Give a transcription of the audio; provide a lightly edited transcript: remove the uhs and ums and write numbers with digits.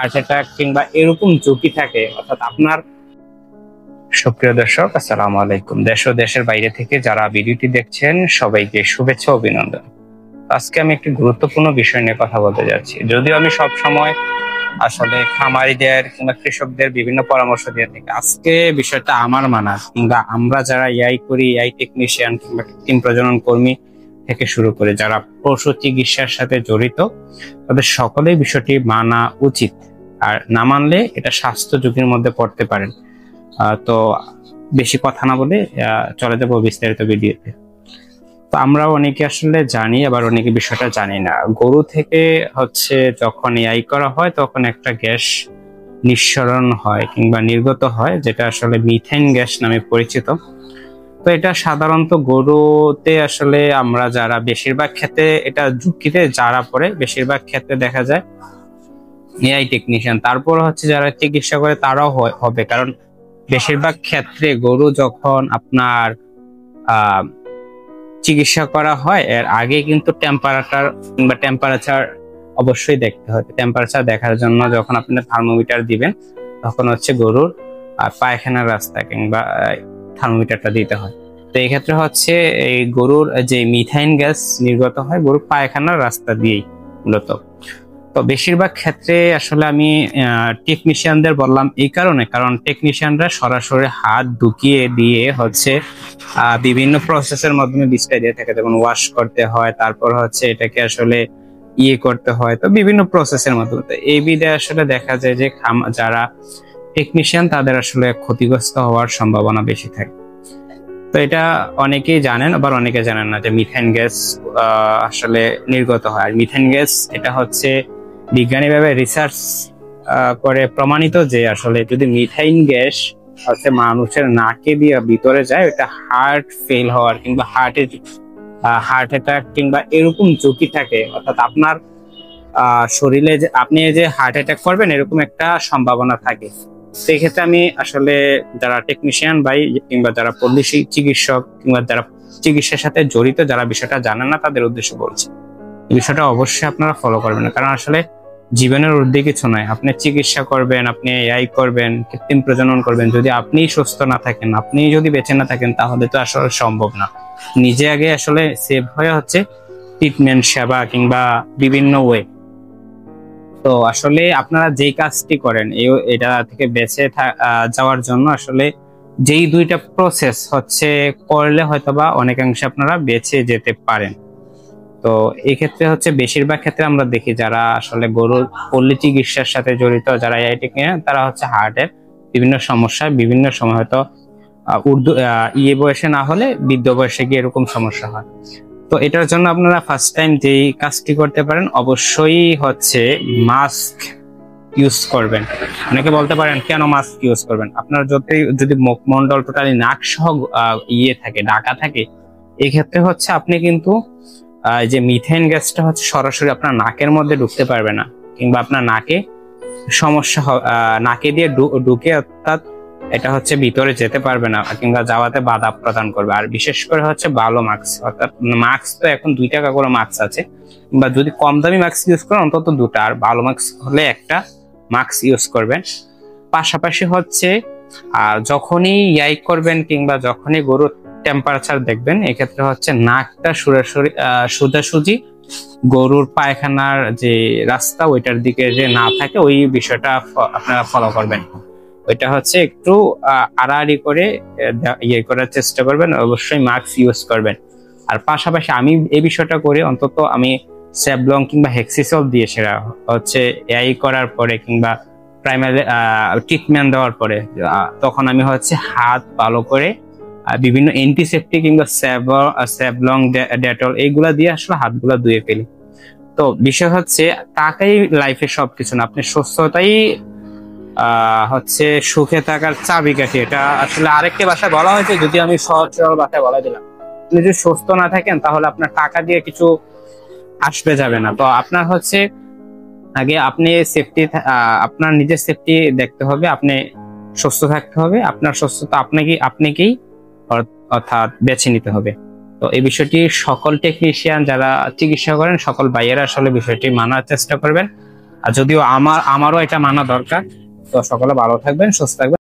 Heart attack কিংবা এরকম ঝুঁকি থাকে, অর্থাৎ আপনার। সুপ্রিয় দর্শক, আসসালামু আলাইকুম। দেশ ও দেশের বাইরে থেকে যারা ভিডিওটি দেখছেন সবাইকে শুভেচ্ছা ও অভিনন্দন। আজকে আমি একটি গুরুত্বপূর্ণ বিষয় নিয়ে কথা বলতে যাচ্ছি। যদিও আমি সব সময় আসলে খামারিদের কিংবা কৃষকদের বিভিন্ন পরামর্শ দিয়ে থাকি, আজকে বিষয়টা আমার মানা কিংবা আমরা যারা এআই করি, এআই টেকনিশিয়ান কিংবা কৃত্রিম প্রজনন কর্মী থেকে শুরু করে যারা পশু চিকিৎসার সাথে জড়িত, তাদের সকলেই বিষয়টি মানা উচিত। আর না মানলে এটা স্বাস্থ্য ঝুঁকির মধ্যে পড়তে পারেন। তো বেশি কথা না বলে চলে যাবো বিস্তারিত ভিডিওতে। তো আমরা অনেকে আসলে জানি, আবার অনেকে বিষয়টা জানি না। গরু থেকে হচ্ছে যখন এআই করা হয় তখন একটা গ্যাস নিঃসরণ হয় কিংবা নির্গত হয়, যেটা আসলে মিথেন গ্যাস নামে পরিচিত। তো এটা সাধারণত গরুতে আসলে আমরা যারা বেশিরভাগ ক্ষেত্রে এটা ঝুঁকিতে যারা পড়ে, বেশিরভাগ ক্ষেত্রে দেখা যায় এআই টেকনিশিয়ান, তারপর হচ্ছে যারা চিকিৎসা করে তারাও হবে। কারণ বেশিরভাগ ক্ষেত্রে গরু যখন আপনার চিকিৎসা করা হয় এর আগে কিন্তু টেম্পারেচার অবশ্যই দেখতে হয়। টেম্পারেচার দেখার জন্য যখন আপনি থার্মোমিটার দিবেন তখন হচ্ছে গরুর পায়খানার রাস্তা কিংবা থার্মোমিটারটা দিতে হয়। তো এই ক্ষেত্রে হচ্ছে এই গরুর যে মিথাইন গ্যাস নির্গত হয় গরুর পায়খানার রাস্তা দিয়েই মূলত। তো বেশিরভাগ ক্ষেত্রে আসলে আমি টেকনিশিয়ানদের বললাম এই কারণ টেকনিশিয়ানরা সরাসরি হাত ঢুকিয়ে দিয়ে হচ্ছে বিভিন্ন প্রসেসের মাধ্যমে বীজটা দিয়ে থাকে, যেমন ওয়াশ করতে হয়, তারপর হচ্ছে এটাকে আসলে করতে হয়, তো বিভিন্ন প্রসেসের মাধ্যমে। তো এই বিধে আসলে দেখা যায় যে যারা টেকনিশিয়ান তাদের আসলে ক্ষতিগ্রস্ত হওয়ার সম্ভাবনা বেশি থাকে। তো এটা অনেকেই জানেন, আবার অনেকে জানেন না যে মিথেন গ্যাস আসলে নির্গত হয়। আর মিথেন গ্যাস এটা হচ্ছে বিজ্ঞানীভাবে রিসার্চ করে প্রমাণিত যে আসলে যদি মিথাইন গ্যাস হচ্ছে মানুষের নাকে দিয়ে ভিতরে যায়, এটা হার্ট ফেল হওয়ার কিংবা হার্ট অ্যাটাক কিংবা এরকম ঝুঁকি থাকে। অর্থাৎ আপনার শরীরে যে আপনি যে হার্ট অ্যাটাক করবেন এরকম একটা সম্ভাবনা থাকে। সেই ক্ষেত্রে আমি আসলে যারা টেকনিশিয়ান ভাই কিংবা যারা পল্লী চিকিৎসক কিংবা যারা চিকিৎসার সাথে জড়িত, যারা বিষয়টা জানেন না, তাদের উদ্দেশ্যে বলছি এই বিষয়টা অবশ্যই আপনারা ফলো করবেন। কারণ আসলে জীবনের ঊর্ধ্বে কিছু নয়। আপনি চিকিৎসা করবেন, আপনি এআই করবেন, কৃত্রিম প্রজনন করবেন, যদি আপনি সুস্থ না থাকেন, আপনি যদি বেঁচে না থাকেন, তাহলে তো আসলে সম্ভব না। নিজে আগে আসলে সেভ হয়ে হচ্ছে ট্রিটমেন্ট সেবা কিংবা বিভিন্ন ওয়ে। তো আসলে আপনারা যেই কাজটি করেন এটা থেকে বেঁচে যাওয়ার জন্য আসলে যেই দুইটা প্রসেস হচ্ছে করলে হয়তোবা অনেকাংশে আপনারা বেঁচে যেতে পারেন। তো এই ক্ষেত্রে হচ্ছে বেশিরভাগ ক্ষেত্রে আমরা দেখি যারা আসলে গরুর পল্লী চিকিৎসার সাথে জড়িত, যারা এআই টেকনিশিয়ান, তারা হচ্ছে হার্টের বিভিন্ন সমস্যা বিভিন্ন সময় হয়তো বয়সে না হলে বৃদ্ধ বয়সে গিয়ে এরকম সমস্যা হয়। তো এটার জন্য আপনারা ফার্স্ট টাইম যেই কাজটি করতে পারেন, অবশ্যই হচ্ছে মাস্ক ইউজ করবেন। অনেকে বলতে পারেন কেন মাস্ক ইউজ করবেন? আপনার যদি মুখমণ্ডল টোটালি নাক সহ থাকে, ঢাকা থাকে, এই ক্ষেত্রে হচ্ছে আপনি কিন্তু যে মিথেন গ্যাসটা হচ্ছে সরাসরি আপনার নাকের মধ্যে ঢুকতে পারবে না, কিংবা আপনার নাকে সমস্যা নাকে দিয়ে ঢুকে, অর্থাৎ এটা হচ্ছে ভিতরে যেতে পারবে না কিংবা যাওয়াতে বাধা প্রদান করবে। আর বিশেষ করে হচ্ছে ভালো মাস্ক, অর্থাৎ মাস্ক তো এখন 2 টাকা করে মাস্ক আছে, কিংবা যদি কম দামি মাস্ক ইউজ করেন অন্তত 2টা, আর ভালো মাস্ক হলে একটা মাস্ক ইউজ করবেন। পাশাপাশি হচ্ছে যখনই ইয়াই করবেন কিংবা যখনই গরুর টেম্পারেচার দেখবেন, এক্ষেত্রে হচ্ছে নাকটা সোজাসুজি গরুর পায়খানার যে রাস্তা ওইটার দিকে যে না থাকে, ওই বিষয়টা আপনারা ফলো করবেন। ওইটা হচ্ছে একটু আড়াআড়ি করে করার চেষ্টা করবেন, অবশ্যই মাস্ক ইউজ করবেন। আর পাশাপাশি আমি এই বিষয়টা করি, অন্তত আমি স্যাভলন কিংবা হেক্সিসল দিয়ে, সেটা হচ্ছে এআই করার পরে কিংবা প্রাইমারি ট্রিটমেন্ট দেওয়ার পরে, তখন আমি হচ্ছে হাত ভালো করে বিভিন্ন অ্যান্টিসেপ্টিক কিংবা স্যাভলন, ডেটল এইগুলা দিয়ে আসলে হাতগুলা ধুয়ে ফেলি। তো বিষয় হচ্ছে টাকাই লাইফে সবকিছু না, আপনি সুস্থতাই হচ্ছে সুখে থাকার চাবিকাঠি। এটা আসলে আরেকটি ভাষায় বলা হয়েছে, যদি আমি সহজ সরল ভাষায় বলা দিলাম, আপনি যদি সুস্থ না থাকেন তাহলে আপনার টাকা দিয়ে কিছু আসবে যাবে না। তো আপনার হচ্ছে আগে আপনি আপনার নিজের সেফটি দেখতে হবে, আপনি সুস্থ থাকতে হবে, আপনার সুস্থতা আপনাকেই অর্থাৎ বেছে নিতে হবে। তো এই বিষয়টি সকল টেকনিশিয়ান যারা চিকিৎসা করেন সকল ভাইয়েরা আসলে বিষয়টি মানার চেষ্টা করবেন। আর যদিও আমারও এটা মানা দরকার। তো সকলে ভালো থাকবেন, সুস্থ থাকবেন।